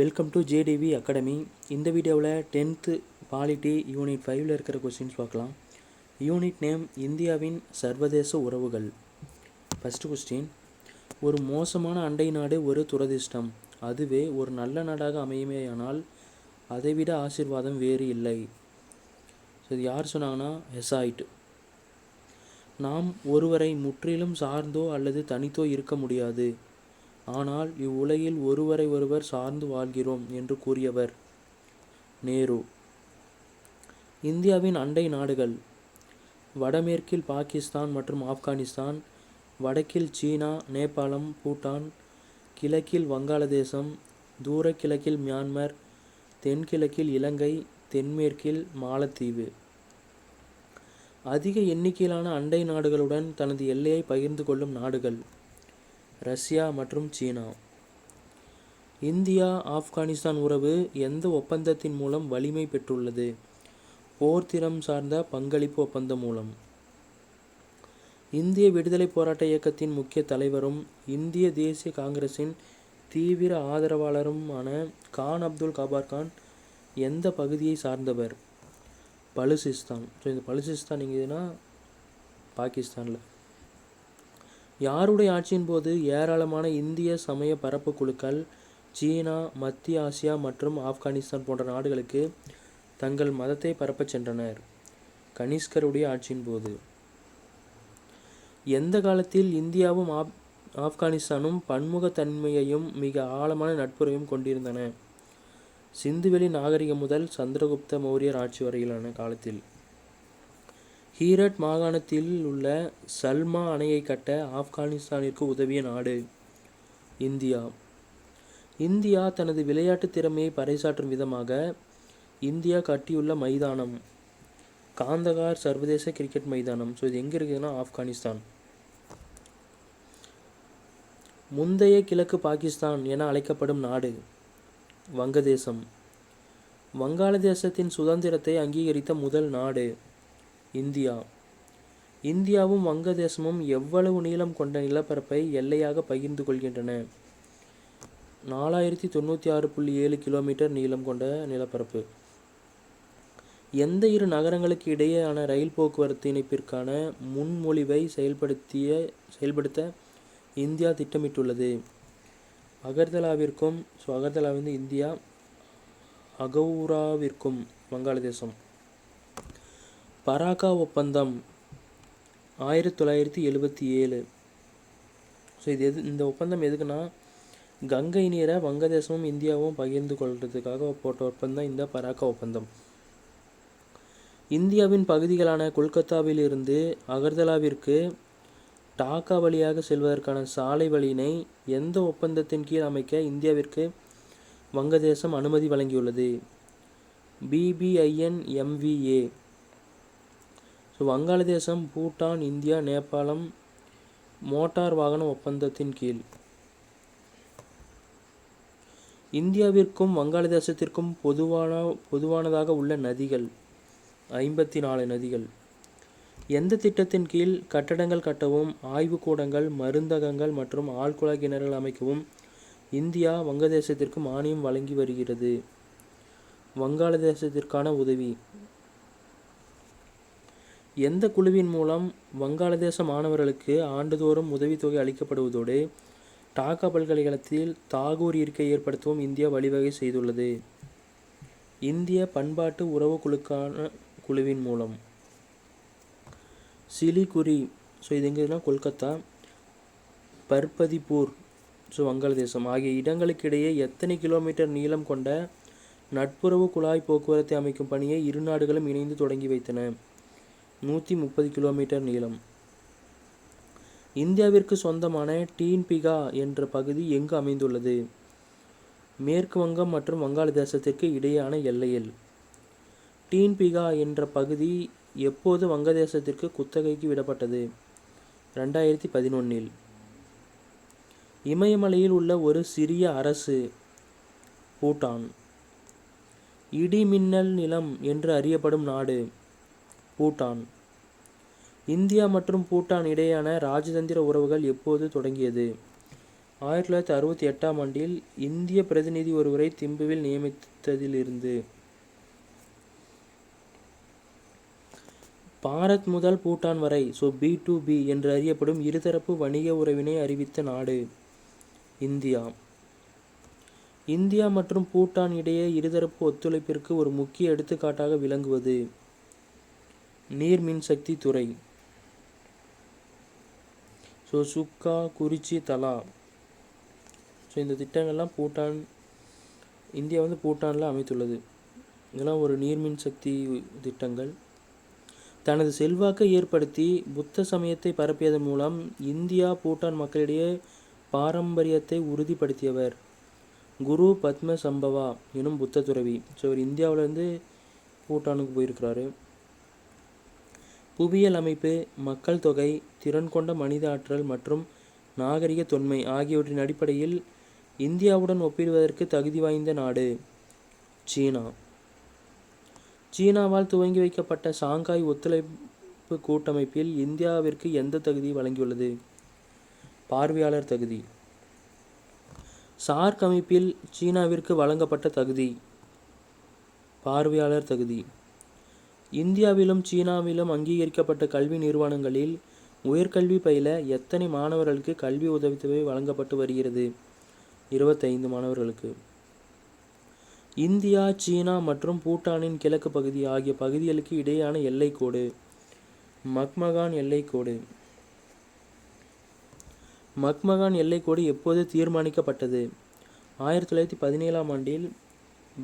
Welcome to JTV academy. இந்த வீடியோவில் 10th polity unit 5ல் இருக்கிற கொஸ்டின்ஸ் பார்க்கலாம். யூனிட் நேம் இந்தியாவின் சர்வதேச உறவுகள். ஃபஸ்ட்டு கொஸ்டின், ஒரு மோசமான அண்டை நாடு ஒரு துரதிர்ஷ்டம், அதுவே ஒரு நல்ல நாடாக அமையுமேயானால் அதைவிட ஆசீர்வாதம் வேறு இல்லை. ஸோ இது யார் சொன்னாங்கன்னா ஹெசாய்ட். நாம் ஒருவரை முற்றிலும் சார்ந்தோ அல்லது தனித்தோ இருக்க முடியாது, ஆனால் இவ்வுலகில் ஒருவரை ஒருவர் சார்ந்து வாழ்கிறோம் என்று கூறியவர் நேரு. இந்தியாவின் அண்டை நாடுகள்: வடமேற்கில் பாகிஸ்தான் மற்றும் ஆப்கானிஸ்தான், வடக்கில் சீனா, நேபாளம், பூட்டான், கிழக்கில் வங்காளதேசம், தூர கிழக்கில் மியான்மர், தென்கிழக்கில் இலங்கை, தென்மேற்கில் மாலத்தீவு. அதிக எண்ணிக்கையிலான அண்டை நாடுகளுடன் தனது எல்லையை பகிர்ந்து கொள்ளும் நாடுகள்: ரஷ்யா மற்றும் சீனா. இந்தியா ஆப்கானிஸ்தான் உறவு எந்த ஒப்பந்தத்தின் மூலம் வலிமை பெற்றுள்ளது? போர்த்திறம் சார்ந்த பங்களிப்பு ஒப்பந்தம் மூலம். இந்திய விடுதலை போராட்ட இயக்கத்தின் முக்கிய தலைவரும் இந்திய தேசிய காங்கிரசின் தீவிர ஆதரவாளருமான கான் அப்துல் கபார் கான் எந்த பகுதியை சார்ந்தவர்? பலுசிஸ்தான். ஸோ இந்த பலுசிஸ்தான் எங்கேனா பாகிஸ்தானில். யாருடைய ஆட்சியின் போது ஏராளமான இந்திய சமய பரப்பு குழுக்கள் சீனா, மத்திய ஆசியா மற்றும் ஆப்கானிஸ்தான் போன்ற நாடுகளுக்கு தங்கள் மதத்தை பரப்பச் சென்றனர்? கனிஷ்கருடைய ஆட்சியின் போது. எந்த காலத்தில் இந்தியாவும் ஆப்கானிஸ்தானும் பன்முகத்தன்மையையும் மிக ஆழமான நட்புறவையும் கொண்டிருந்தன? சிந்துவெளி நாகரிகம் முதல் சந்திரகுப்த மௌரியர் ஆட்சி வரையிலான காலத்தில். ஹீரட் மாகாணத்தில் உள்ள சல்மா அணையை கட்ட ஆப்கானிஸ்தானிற்கு உதவிய நாடு? இந்தியா. இந்தியா தனது விளையாட்டு திறமையை பறைசாற்றும் விதமாக இந்தியா கட்டியுள்ள மைதானம் காந்தகார் சர்வதேச கிரிக்கெட் மைதானம். ஸோ இது எங்கே இருக்குதுன்னா ஆப்கானிஸ்தான். முந்தைய கிழக்கு பாகிஸ்தான் என அழைக்கப்படும் நாடு? வங்கதேசம். வங்காளதேசத்தின் சுதந்திரத்தை அங்கீகரித்த முதல் நாடு? இந்தியா. இந்தியாவும் வங்கதேசமும் எவ்வளவு நீளம் கொண்ட நிலப்பரப்பை எல்லையாக பகிர்ந்து கொள்கின்றன? 4096.7 கிலோமீட்டர் நீளம் கொண்ட நிலப்பரப்பு. எந்த இரு நகரங்களுக்கு இடையேயான ரயில் போக்குவரத்து இணைப்பிற்கான முன்மொழிவை செயல்படுத்த இந்தியா திட்டமிட்டுள்ளது? அகர்தலாவிற்கும் அகர்தலாவிலிருந்து இந்தியா, அகௌராவிற்கும் வங்காளதேசம். பராக்கா ஒப்பந்தம் 1977. ஸோ இந்த ஒப்பந்தம் எதுக்குன்னா கங்கை நீரை வங்கதேசமும் இந்தியாவும் பகிர்ந்து கொள்றதுக்காக போட்ட ஒப்பந்தம் இந்த பராக்கா ஒப்பந்தம். இந்தியாவின் பகுதிகளான கொல்கத்தாவில் இருந்து அகர்தலாவிற்கு டாக்கா வழியாக செல்வதற்கான சாலை வழியினை எந்த ஒப்பந்தத்தின் கீழ் அமைக்க இந்தியாவிற்கு வங்கதேசம் அனுமதி வழங்கியுள்ளது? BBINMVA. வங்காளதேசம், பூட்டான், இந்தியா, நேபாளம் மோட்டார் வாகன ஒப்பந்தத்தின் கீழ். இந்தியாவிற்கும் வங்காளதேசத்திற்கும் பொதுவானதாக உள்ள நதிகள் 54 நதிகள். எந்த திட்டத்தின் கீழ் கட்டடங்கள் கட்டவும், ஆய்வுக்கூடங்கள், மருந்தகங்கள் மற்றும் ஆழ்குழாய் கிணறுகள் அமைக்கவும் இந்தியா வங்கதேசத்திற்கு மானியம் வழங்கி வருகிறது? வங்காளதேசத்திற்கான உதவி. எந்த குழுவின் மூலம் வங்காளதேச மாணவர்களுக்கு ஆண்டுதோறும் உதவித்தொகை அளிக்கப்படுவதோடு டாக்கா பல்கலைக்கழகத்தில் தாகூர் இருக்கை ஏற்படுத்தவும் இந்தியா வழிவகை செய்துள்ளது? இந்திய பண்பாட்டு உறவு குழுவின் மூலம். சிலிகுரி. ஸோ இது எங்கன்னா கொல்கத்தா, பர்பதிப்பூர் வங்காளதேசம் ஆகிய இடங்களுக்கிடையே எத்தனை கிலோமீட்டர் நீளம் கொண்ட நட்புறவு குழாய் போக்குவரத்தை அமைக்கும் பணியை இரு நாடுகளும் இணைந்து தொடங்கி வைத்தன? 130 கிலோமீட்டர் நீளம். இந்தியாவிற்கு சொந்தமான டீன்பிகா என்ற பகுதி எங்கு அமைந்துள்ளது? மேற்கு வங்கம் மற்றும் வங்காளதேசத்திற்கு இடையேயான எல்லையில். டீன்பிகா என்ற பகுதி எப்போது வங்கதேசத்திற்கு குத்தகைக்கு விடப்பட்டது? 2011. இமயமலையில் உள்ள ஒரு சிறிய அரசு? பூட்டான். இடிமின்னல் நிலம் என்று அறியப்படும் நாடு? பூட்டான். இந்தியா மற்றும் பூட்டான் இடையேயான ராஜதந்திர உறவுகள் எப்போது தொடங்கியது? 1968ஆம் ஆண்டில் இந்திய பிரதிநிதி ஒருவரை திம்புவில் நியமித்ததிலிருந்து பாரத் முதல் பூட்டான் வரை B2B என்று அறியப்படும் இருதரப்பு வணிக உறவினை அறிவித்த நாடு இந்தியா. இந்தியா மற்றும் பூட்டான் இடையே இருதரப்பு ஒத்துழைப்பிற்கு ஒரு முக்கிய எடுத்துக்காட்டாக விளங்குவது நீர் மின்சக்தி துறை. சுக்கா, குறிச்சி, தலா. இந்த திட்டங்கள்லாம் இந்தியா பூட்டானில் அமைத்துள்ளது. இதெல்லாம் ஒரு நீர்மின் சக்தி திட்டங்கள். தனது செல்வாக்கை ஏற்படுத்தி புத்த சமயத்தை பரப்பியதன் மூலம் இந்தியா பூட்டான் மக்களிடையே பாரம்பரியத்தை உறுதிப்படுத்தியவர் குரு பத்ம சம்பவா எனும் புத்த துறவி. இவர் இந்தியாவிலேருந்து பூட்டானுக்கு போயிருக்கிறாரு. புவியியல் அமைப்பு, மக்கள் தொகை, திறன் கொண்ட மனித ஆற்றல் மற்றும் நாகரிக தொன்மை ஆகியவற்றின் அடிப்படையில் இந்தியாவுடன் ஒப்பிடுவதற்கு தகுதி வாய்ந்த நாடு சீனா. சீனாவால் துவங்கி வைக்கப்பட்ட ஷாங்காய் ஒத்துழைப்பு கூட்டமைப்பில் இந்தியாவிற்கு எந்த தகுதி வழங்கியுள்ளது? பார்வையாளர் தகுதி. சார்க் அமைப்பில் சீனாவிற்கு வழங்கப்பட்ட தகுதி பார்வையாளர் தகுதி. இந்தியாவிலும் சீனாவிலும் அங்கீகரிக்கப்பட்ட கல்வி நிறுவனங்களில் உயர்கல்வி பயில எத்தனை மாணவர்களுக்கு கல்வி உதவித்தொகை வழங்கப்பட்டு வருகிறது? 25 மாணவர்களுக்கு. இந்தியா, சீனா மற்றும் பூட்டானின் கிழக்கு பகுதி ஆகிய பகுதிகளுக்கு இடையேயான எல்லைக்கோடு மக்மகான் எல்லைக்கோடு. மக்மகான் எல்லைக்கோடு எப்போது தீர்மானிக்கப்பட்டது? 1917ஆம் ஆண்டில்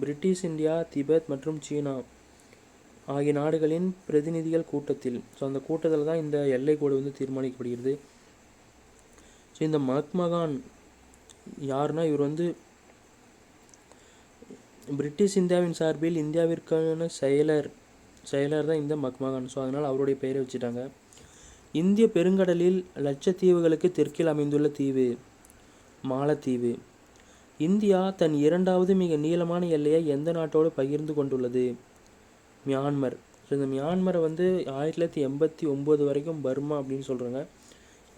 பிரிட்டிஷ் இந்தியா, திபெத் மற்றும் சீனா ஆகிய நாடுகளின் பிரதிநிதிகள் கூட்டத்தில். அந்த கூட்டத்தில் தான் இந்த எல்லைக்கோடு தீர்மானிக்கப்படுகிறது. இந்த மக்மகான் யாருன்னா, இவர் பிரிட்டிஷ் இந்தியாவின் சார்பில் இந்தியாவிற்கான செயலர் தான் இந்த மக்மகான். அதனால் அவருடைய பெயரை வச்சுட்டாங்க. இந்திய பெருங்கடலில் லட்சத்தீவுகளுக்கு தெற்கில் அமைந்துள்ள தீவு மாலத்தீவு. இந்தியா தன் இரண்டாவது மிக நீளமான எல்லையை எந்த நாட்டோடு பகிர்ந்து கொண்டுள்ளது? மியான்மர். இந்த மியான்மரை 1989 வரைக்கும் பர்மா அப்படின்னு சொல்கிறாங்க.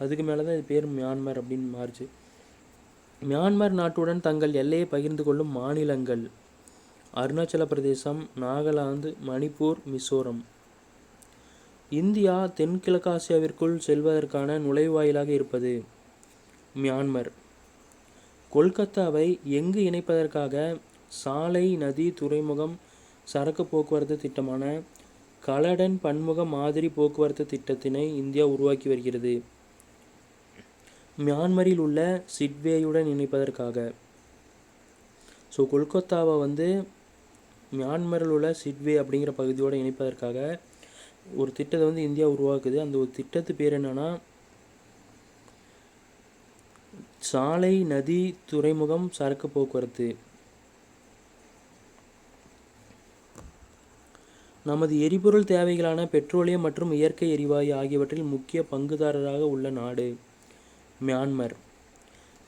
அதுக்கு மேலே தான் இது பேர் மியான்மர் அப்படின்னு மாறுச்சு. மியான்மர் நாட்டுடன் தங்கள் எல்லையை பகிர்ந்து கொள்ளும் மாநிலங்கள் அருணாச்சல பிரதேசம், நாகாலாந்து, மணிப்பூர், மிசோரம். இந்தியா தென்கிழக்காசியாவிற்குள் செல்வதற்கான நுழைவாயிலாக இருப்பது மியான்மர். கொல்கத்தாவை எங்கு இணைப்பதற்காக சாலை, நதி, துறைமுகம், சரக்கு போக்குவரத்து திட்டமான கலடன் பன்முக மாதிரி போக்குவரத்து திட்டத்தினை இந்தியா உருவாக்கி வருகிறது. மியான்மரில் உள்ள சிட்வேயுடன் இணைப்பதற்காக. கொல்கத்தாவை மியான்மரில் உள்ள சிட்வே அப்படிங்கிற பகுதியோடு இணைப்பதற்காக ஒரு திட்டத்தை இந்தியா உருவாக்குது. அந்த ஒரு திட்டத்து பேர் என்னன்னா சாலை, நதி, துறைமுகம், சரக்கு போக்குவரத்து. நமது எரிபொருள் தேவைகளான பெட்ரோலியம் மற்றும் இயற்கை எரிவாயு ஆகியவற்றில் முக்கிய பங்குதாரராக உள்ள நாடு மியான்மர்.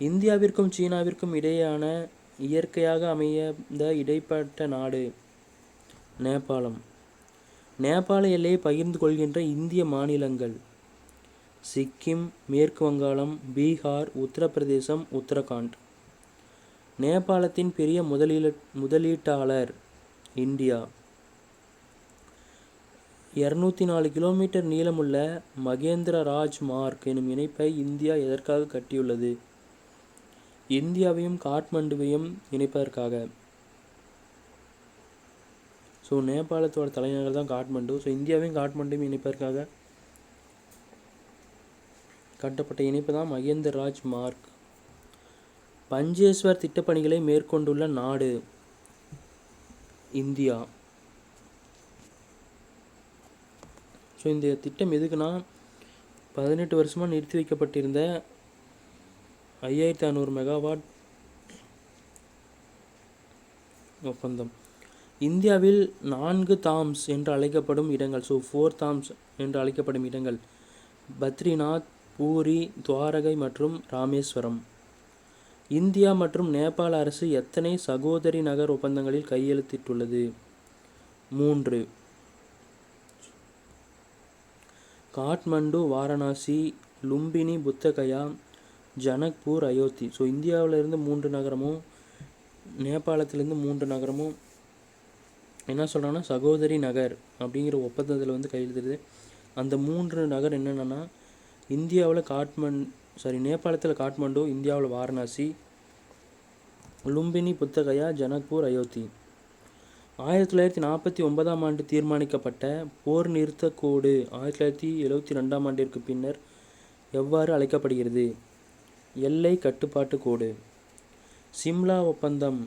இந்தியாவிற்கும் சீனாவிற்கும் இடையேயான இயற்கையாக அமைந்த இடைப்பட்ட நாடு நேபாளம். நேபாள எல்லையை பகிர்ந்து கொள்கின்ற இந்திய மாநிலங்கள் சிக்கிம், மேற்கு வங்காளம், பீகார், உத்தரப்பிரதேசம், உத்தரகாண்ட். நேபாளத்தின் பெரிய முதலீட்டாளர் இந்தியா. 204 கிலோமீட்டர் நீளமுள்ள மகேந்திர ராஜ் மார்க் எனும் இணைப்பை இந்தியா எதற்காக கட்டியுள்ளது? இந்தியாவையும் காட்மண்டுவையும் இணைப்பதற்காக. நேபாளத்தோட தலைநகர் தான் காட்மண்டு. இந்தியாவையும் காட்மண்டுவையும் இணைப்பதற்காக கட்டப்பட்ட இணைப்பு தான் மகேந்திர ராஜ் மார்க். பஞ்சேஸ்வர் திட்டப்பணிகளை மேற்கொண்டுள்ள நாடு இந்தியா. இந்த திட்டம் எதுக்குன்னா 18 வருஷமாக நிறுத்தி வைக்கப்பட்டிருந்த 5500 மெகாவாட் ஒப்பந்தம். இந்தியாவில் 4 தாம்ஸ் என்று அழைக்கப்படும் இடங்கள் 4 தாம்ஸ் என்று அழைக்கப்படும் இடங்கள் பத்ரிநாத், பூரி, துவாரகை மற்றும் ராமேஸ்வரம். இந்தியா மற்றும் நேபாள அரசு எத்தனை சகோதரி நகர் ஒப்பந்தங்களில் கையெழுத்திட்டுள்ளது? 3. காட்மண்டு, வாரணாசி, லும்பினி, புத்தகயா, ஜனக்பூர், அயோத்தி. ஸோ இந்தியாவிலேருந்து 3 நகரமும் நேபாளத்திலேருந்து 3 நகரமும் என்ன சொல்கிறாங்கன்னா சகோதரி நகர் அப்படிங்கிற ஒப்பந்தத்தில் வந்து கையெழுத்துது. அந்த 3 நகர் என்னென்னா இந்தியாவில் நேபாளத்தில் காட்மண்டு, இந்தியாவில் வாரணாசி, லும்பினி, புத்தகயா, ஜனக்பூர், அயோத்தி. 1949ஆம் ஆண்டு தீர்மானிக்கப்பட்ட போர் நிறுத்த கோடு 1972ஆம் ஆண்டிற்கு பின்னர் எவ்வாறு அழைக்கப்படுகிறது? எல்லை கட்டுப்பாட்டு கோடு. சிம்லா ஒப்பந்தம்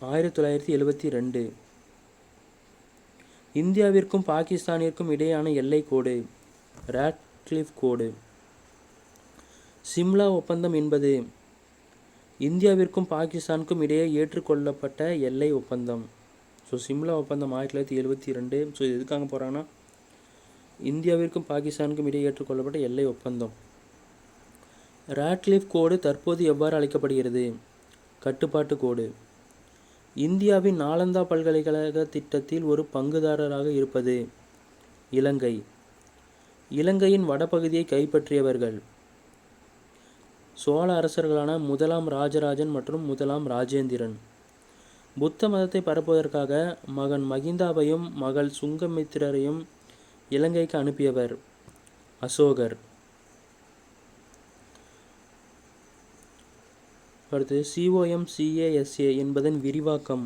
1972. இந்தியாவிற்கும் பாகிஸ்தானிற்கும் இடையான எல்லை கோடு ராட்க்ளிஃப் கோடு. சிம்லா ஒப்பந்தம் என்பது இந்தியாவிற்கும் பாகிஸ்தானுக்கும் இடையே ஏற்றுக்கொள்ளப்பட்ட எல்லை ஒப்பந்தம். ஸோ சிம்லா ஒப்பந்தம் 1972. ஸோ இது எதுக்காக போகிறாங்கன்னா இந்தியாவிற்கும் பாகிஸ்தானுக்கும் இடையே ஏற்றுக்கொள்ளப்பட்ட எல்லை ஒப்பந்தம். ராட்க்ளிஃப் கோடு தற்போது எவ்வாறு அழைக்கப்படுகிறது? கட்டுப்பாட்டு கோடு. இந்தியாவின் நாலந்தா பல்கலைக்கழக திட்டத்தில் ஒரு பங்குதாரராக இருப்பது இலங்கை. இலங்கையின் வடபகுதியை கைப்பற்றியவர்கள் சோழ அரசர்களான முதலாம் ராஜராஜன் மற்றும் முதலாம் ராஜேந்திரன். புத்த மதத்தை பரப்புவதற்காக மகன் மகிந்தாவையும் மகள் சுங்கமித்திரரையும் இலங்கைக்கு அனுப்பியவர் அசோகர். அடுத்து COMCASA என்பதன் விரிவாக்கம்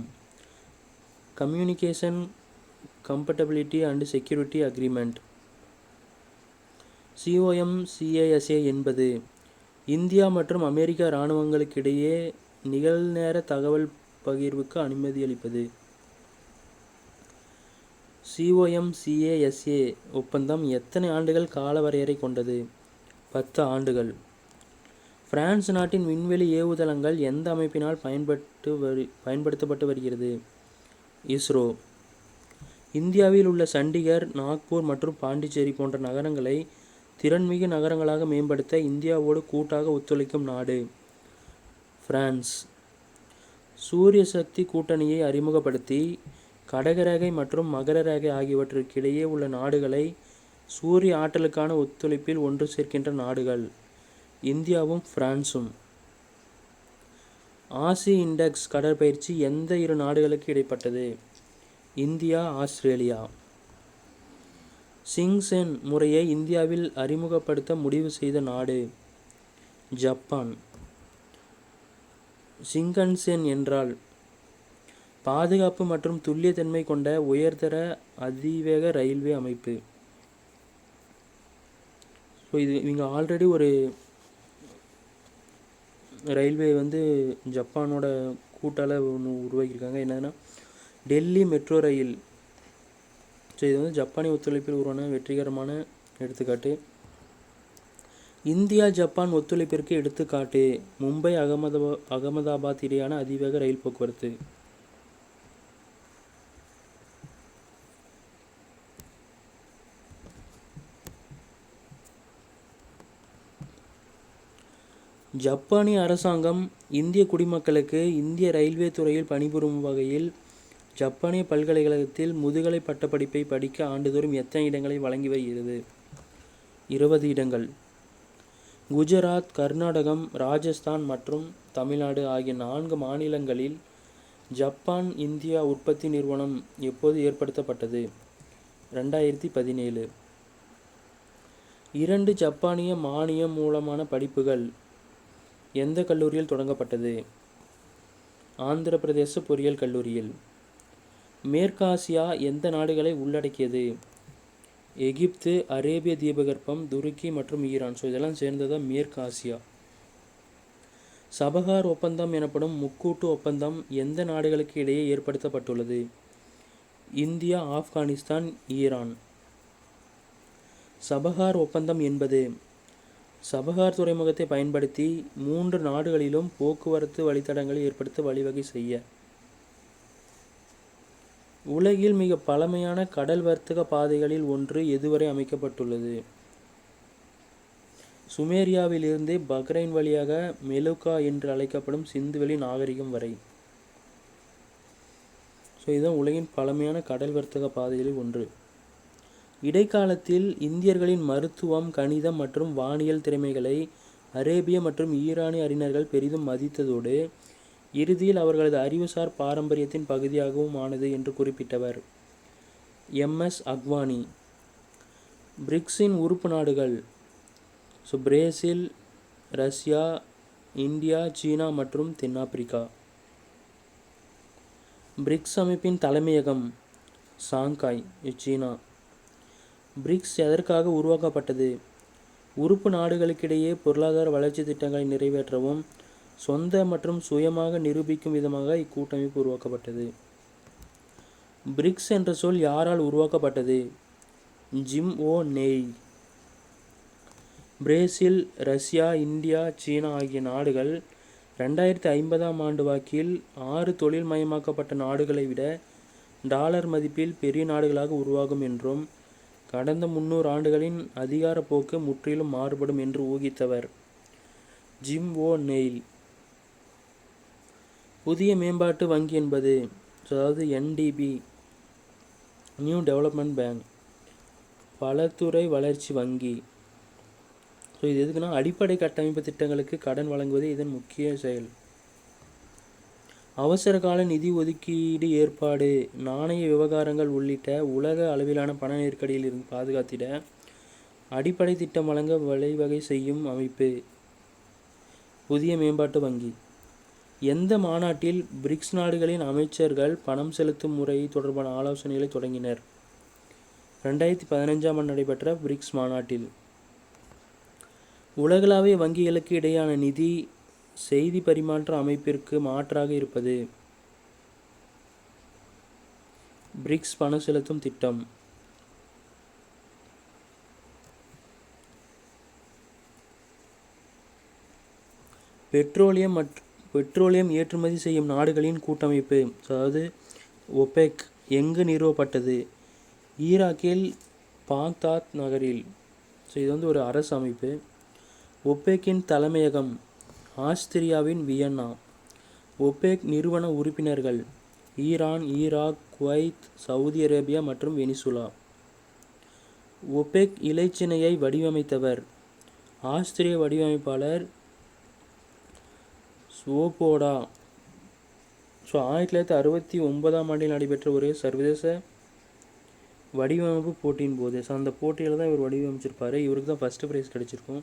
communication compatibility and security agreement. COMCASA என்பது இந்தியா மற்றும் அமெரிக்க இராணுவங்களுக்கிடையே நிகழ்நேர தகவல் பகிர்வுக்கு அனுமதி அளிப்பது. COMCASA ஒப்பந்தம் எத்தனை ஆண்டுகள் காலவரையறை கொண்டது? 10 ஆண்டுகள். பிரான்ஸ் நாட்டின் விண்வெளி ஏவுதளங்கள் எந்த அமைப்பினால் பயன்படுத்தப்பட்டு வருகிறது? இஸ்ரோ. இந்தியாவில் உள்ள சண்டிகர், நாக்பூர் மற்றும் பாண்டிச்சேரி போன்ற நகரங்களை திறன்மிகு நகரங்களாக மேம்படுத்த இந்தியாவோடு கூட்டாக ஒத்துழைக்கும் நாடு பிரான்ஸ். சூரிய சக்தி கூட்டணியை அறிமுகப்படுத்தி கடகரேகை மற்றும் மகர ரேகை ஆகியவற்றிற்கிடையே உள்ள நாடுகளை சூரிய ஆற்றலுக்கான ஒத்துழைப்பில் ஒன்று சேர்க்கின்ற நாடுகள் இந்தியாவும் பிரான்சும். ஆசி இண்டெக்ஸ் கடற்பயிற்சி எந்த 2 நாடுகளுக்கு இடைப்பட்டது? India, Australia. சிங்சென் முறையை இந்தியாவில் அறிமுகப்படுத்த முடிவு செய்த நாடு ஜப்பான். சிங்கன்சென் என்றால் பாதுகாப்பு மற்றும் துல்லியத்தன்மை கொண்ட உயர்தர அதிவேக ரயில்வே அமைப்பு. ஸோ இவங்க ஆல்ரெடி ஒரு ரயில்வே வந்து ஜப்பானோட கூட்டால் ஒன்று உருவாக்கியிருக்காங்க. என்னதுன்னா டெல்லி மெட்ரோ ரயில். ஸோ இது வந்து ஜப்பானிய ஒத்துழைப்பில் உருவான வெற்றிகரமான எடுத்துக்காட்டு. இந்தியா ஜப்பான் ஒத்துழைப்பிற்கு எடுத்துக்காட்டு மும்பை அகமதாபாத் இடையான அதிவேக ரயில் போக்குவரத்து. ஜப்பானிய அரசாங்கம் இந்திய குடிமக்களுக்கு இந்திய ரயில்வே துறையில் பணிபுரியும் வகையில் ஜப்பானிய பல்கலைக்கழகத்தில் முதுகலை பட்டப்படிப்பை படிக்க ஆண்டுதோறும் எத்தனை இடங்களை வழங்கி வருகிறது? 20 இடங்கள். குஜராத், கர்நாடகம், ராஜஸ்தான் மற்றும் தமிழ்நாடு ஆகிய 4 மாநிலங்களில் ஜப்பான் இந்தியா உற்பத்தி நிறுவனம் எப்போது ஏற்படுத்தப்பட்டது? 2017. 2 ஜப்பானிய மானியம் மூலமான படிப்புகள் எந்த கல்லூரியில் தொடங்கப்பட்டது? ஆந்திர பிரதேச பொறியியல் கல்லூரியில். மேற்காசியா எந்த நாடுகளை உள்ளடக்கியது? எகிப்து, அரேபிய தீபகற்பம், துருக்கி மற்றும் ஈரான். ஸோ இதெல்லாம் சேர்ந்ததான் மேற்காசியா. சபஹார் ஒப்பந்தம் எனப்படும் முக்கூட்டு ஒப்பந்தம் எந்த நாடுகளுக்கு இடையே ஏற்படுத்தப்பட்டுள்ளது? India, Afghanistan, Iran. சபஹார் ஒப்பந்தம் என்பது சபஹார் துறைமுகத்தை பயன்படுத்தி 3 நாடுகளிலும் போக்குவரத்து வழித்தடங்களை ஏற்படுத்த வழிவகை செய்ய. உலகில் மிக பழமையான கடல் வர்த்தக பாதைகளில் ஒன்று எதுவரை அமைக்கப்பட்டுள்ளது? சுமேரியாவிலிருந்து பஹ்ரைன் வழியாக மெலுக்கா என்று அழைக்கப்படும் சிந்துவெளி நாகரிகம் வரை. ஸோ இதுதான் உலகின் பழமையான கடல் வர்த்தக பாதைகளில் ஒன்று. இடைக்காலத்தில் இந்தியர்களின் மருத்துவம், கணிதம் மற்றும் வானியல் திறமைகளை அரேபிய மற்றும் ஈரானிய அறிஞர்கள் பெரிதும் மதித்ததோடு இறுதியில் அவர்களது அறிவுசார் பாரம்பரியத்தின் பகுதியாகவும் ஆனது என்று குறிப்பிட்டவர் எம்எஸ் அக்வானி. பிரிக்ஸின் உறுப்பு நாடுகள் பிரேசில், ரஷ்யா, இந்தியா, சீனா மற்றும் தென்னாப்பிரிக்கா. பிரிக்ஸ் அமைப்பின் தலைமையகம் ஷாங்காய், சீனா. பிரிக்ஸ் எதற்காக உருவாக்கப்பட்டது? உறுப்பு நாடுகளுக்கிடையே பொருளாதார வளர்ச்சி திட்டங்களை நிறைவேற்றவும் சொந்த மற்றும் சுயமாக நிரூபிக்கும் விதமாக இக்கூட்டமைப்பு உருவாக்கப்பட்டது. பிரிக்ஸ் என்ற சொல் யாரால் உருவாக்கப்பட்டது? ஜிம் ஓ நெய். பிரேசில், ரஷ்யா, இந்தியா, சீனா ஆகிய நாடுகள் 2050ஆம் ஆண்டு வாக்கில் 6 தொழில் மயமாக்கப்பட்ட நாடுகளை விட டாலர் மதிப்பில் பெரிய நாடுகளாக உருவாகும் என்றும் கடந்த 300 ஆண்டுகளின் அதிகார போக்கு முற்றிலும் மாறுபடும் என்று ஊகித்தவர் ஜிம் ஓ நெயில். புதிய மேம்பாட்டு வங்கி என்பது அதாவது என்டிபி, நியூ டெவலப்மெண்ட் பேங்க், பலதுறை வளர்ச்சி வங்கி. இது எதுக்குன்னா அடிப்படை கட்டமைப்பு திட்டங்களுக்கு கடன் வழங்குவது இதன் முக்கிய செயல். அவசர கால நிதி ஒதுக்கீடு ஏற்பாடு, நாணய விவகாரங்கள் உள்ளிட்ட உலக அளவிலான பண நெருக்கடியில் இருந்து பாதுகாத்திட அடிப்படை திட்டம் வழங்க வழிவகை செய்யும் அமைப்பு புதிய மேம்பாட்டு வங்கி. எந்த மாநாட்டில் பிரிக்ஸ் நாடுகளின் அமைச்சர்கள் பணம் செலுத்தும் முறை தொடர்பான ஆலோசனைகளை தொடங்கினர்? 2015ஆம் ஆண்டு நடைபெற்ற பிரிக்ஸ் மாநாட்டில். உலகளாவிய வங்கிகளுக்கு இடையான நிதி செய்தி பரிமாற்ற அமைப்பிற்கு மாற்றாக இருப்பது பிரிக்ஸ் பண செலுத்தும் திட்டம். பெட்ரோலியம் ஏற்றுமதி செய்யும் நாடுகளின் கூட்டமைப்பு அதாவது ஒபெக் எங்கு நிறுவப்பட்டது? ஈராக்கில் பாக்தாத் நகரில். இது ஒரு அரசு அமைப்பு. ஒபெக்கின் தலைமையகம் ஆஸ்திரியாவின் வியன்னா. ஒபெக் நிறுவன உறுப்பினர்கள் Iran, Iraq, Kuwait, Saudi Arabia மற்றும் வெனிசுலா. ஒபெக் இலைச்சினையை வடிவமைத்தவர் ஆஸ்திரிய வடிவமைப்பாளர் ஸ்வோபோடா. 1969ஆம் ஆண்டில் நடைபெற்ற ஒரு சர்வதேச வடிவமைப்பு போட்டியின் போது அந்த போட்டியில் தான் இவர் வடிவமைச்சிருப்பார். இவருக்கு தான் ஃபஸ்ட்டு ப்ரைஸ் கிடைச்சிருக்கும்.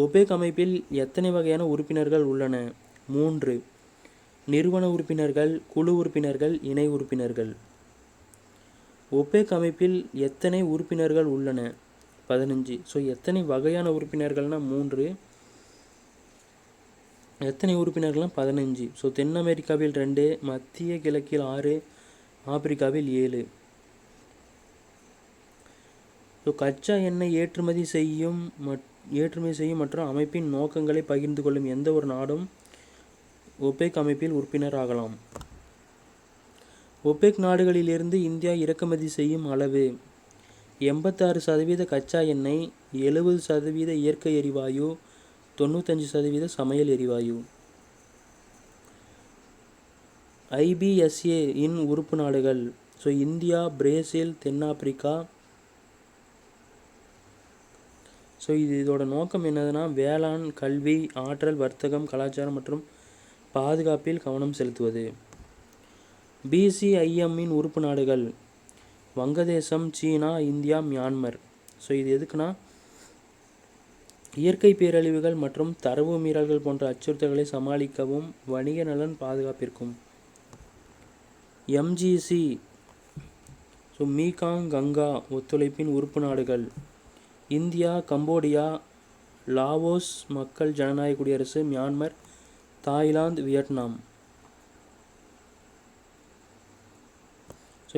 ஒபெக் அமைப்பில் எத்தனை வகையான உறுப்பினர்கள் உள்ளன? 3. நிறுவன உறுப்பினர்கள், குழு உறுப்பினர்கள், இணை உறுப்பினர்கள். ஒபெக் அமைப்பில் எத்தனை உறுப்பினர்கள் உள்ளன? 15. எத்தனை வகையான உறுப்பினர்கள்னா 3, எத்தனை உறுப்பினர்கள்னா 15. தென் அமெரிக்காவில் 2, மத்திய கிழக்கில் 6, ஆப்பிரிக்காவில் 7. கச்சா எண்ணெய் ஏற்றுமதி செய்யும் மற்றும் அமைப்பின் நோக்கங்களை பகிர்ந்து கொள்ளும் எந்த ஒரு நாடும் ஒபெக் அமைப்பில் உறுப்பினர் ஆகலாம். ஒபெக் நாடுகளிலிருந்து இந்தியா இறக்குமதி செய்யும் அளவு 86% கச்சா எண்ணெய், 70% இயற்கை எரிவாயு, 95% சமையல் எரிவாயு. IBSA இன் உறுப்பு நாடுகள் இந்தியா, பிரேசில், தென்னாப்பிரிக்கா. இதோட நோக்கம் என்னதுன்னா வேளாண், கல்வி, ஆற்றல், வர்த்தகம், கலாச்சாரம் மற்றும் பாதுகாப்பில் கவனம் செலுத்துவது. BCIM இன் உறுப்பு நாடுகள் வங்கதேசம், சீனா, இந்தியா, மியான்மர். இது எதுக்குன்னா இயற்கை பேரழிவுகள் மற்றும் தரவு மீறல்கள் போன்ற அச்சுறுத்தல்களை சமாளிக்கவும் வணிக நலன் பாதுகாப்பிற்கும். MGC மீகாங் கங்கா ஒத்துழைப்பின் உறுப்பு நாடுகள் இந்தியா, கம்போடியா, லாவோஸ் மக்கள் ஜனநாயக குடியரசு, மியான்மர், தாய்லாந்து, வியட்நாம்.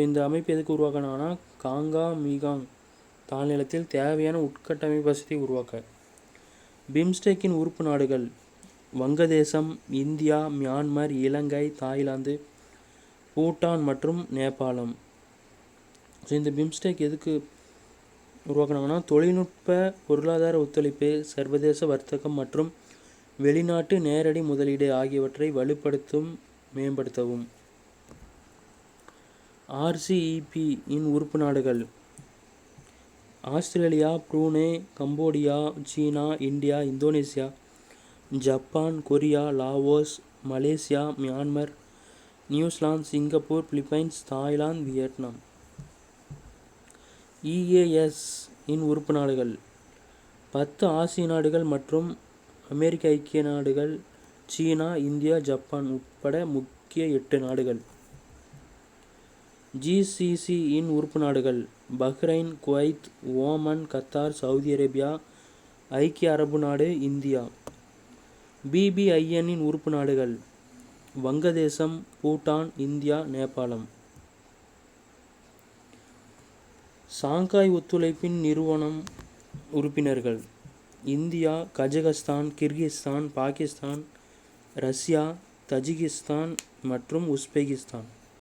இந்த அமைப்பு எதுக்கு உருவாக்கினாங்கன்னா காங்கா மீகாங் தாழ்நிலத்தில் தேவையான உட்கட்டமைப்பு வசதி உருவாக்க. பிம்ஸ்டெக்கின் உறுப்பு நாடுகள் வங்கதேசம், இந்தியா, மியான்மர், இலங்கை, தாய்லாந்து, பூட்டான் மற்றும் நேபாளம். இந்த பிம்ஸ்டெக் எதுக்கு உருவாக்கினாங்கன்னா தொழில்நுட்ப பொருளாதார ஒத்துழைப்பு, சர்வதேச வர்த்தகம் மற்றும் வெளிநாட்டு நேரடி முதலீடு ஆகியவற்றை வலுப்படுத்தும் மேம்படுத்தவும். RCEP இன் உறுப்பு நாடுகள் Australia, Brunei, Cambodia, China, India, Indonesia, Japan, Korea, Laos, Malaysia, Myanmar, New Zealand, Singapore, Philippines, Thailand, Vietnam. EAS இன் உறுப்பு நாடுகள் 10 ஆசிய நாடுகள் மற்றும் அமெரிக்க ஐக்கிய நாடுகள், சீனா, இந்தியா, ஜப்பான் உட்பட முக்கிய 8 நாடுகள். GCC இன் உறுப்பு நாடுகள் Bahrain, Kuwait, Oman, Qatar, Saudi Arabia, ஐக்கிய அரபு நாடு, இந்தியா. BBIN இன் உறுப்பு நாடுகள் வங்கதேசம், பூட்டான், இந்தியா, நேபாளம். சாங்காய் ஒத்துழைப்பின் நிறுவனம் உறுப்பினர்கள் India, Kazakhstan, Kyrgyzstan, Pakistan, Russia, Tajikistan மற்றும் உஸ்பெகிஸ்தான்.